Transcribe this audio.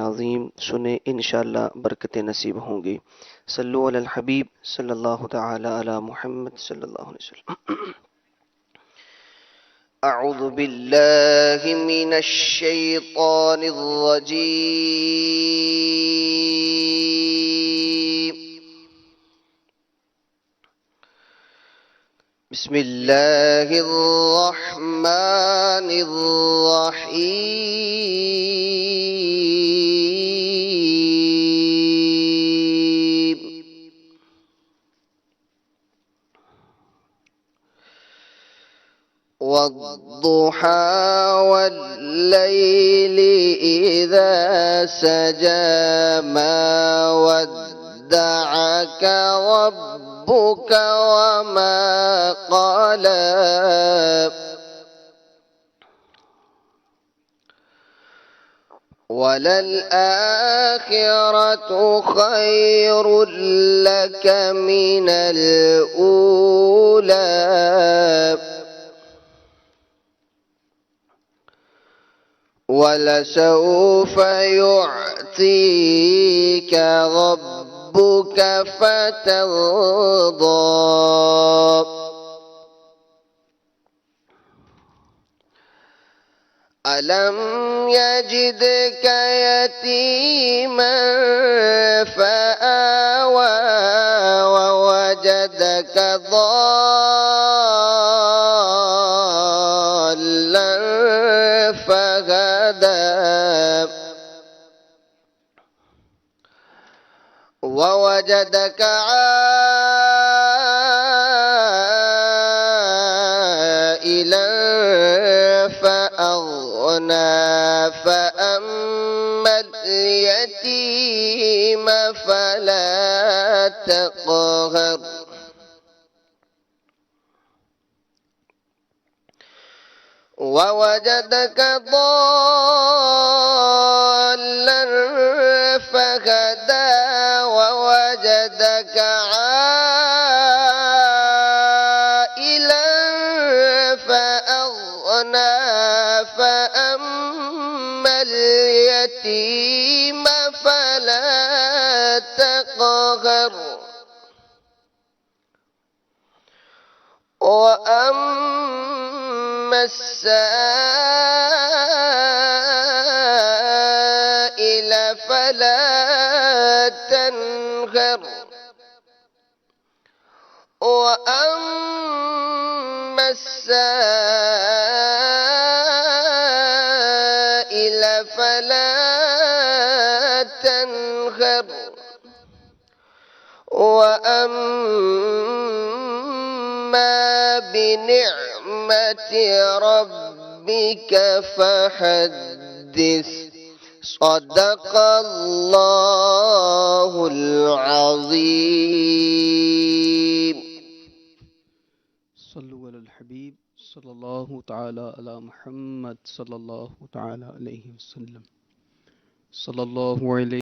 अज़ीम सुने इंशाअल्लाह बरकतें नसीब होंगी। सल्लु अलल हबीब सल्लल्लाहु तआला अला मुहम्मद सल्लल्लाहु अलैहि वसल्लम। अऊज़ु बिल्लाहि मिनश शैतानिर रजीम। बिस्मिल्लाहिर रहमानिर रहीम। वद्दुहा वल्लैलि इज़ा सजा मा वद्दअका रब्बुका वमा क़ला। वललआखिरतु खैरुल लक मिनल ऊला। वलसौफ युअतीका रब्बुका फतर्दा। अलम यजिदका यतीमन फआवा ववजदका ضالًا फहदा। ووجدك عائلا فأغنى فأما اليتيم فلا تقهر. ووجدك ضالا فهدى. ووجدك عائلا فأغنى فأما اليتيم فلا تقهر. وأما السائل فلا تنهر. وأما السائل فلا تنهر. وأما بنعمة ربك فحدث. صدق الله العظيم. صلوا على الحبيب صلى الله تعالى على محمد صلى الله تعالى عليه وسلم. صلى الله عليه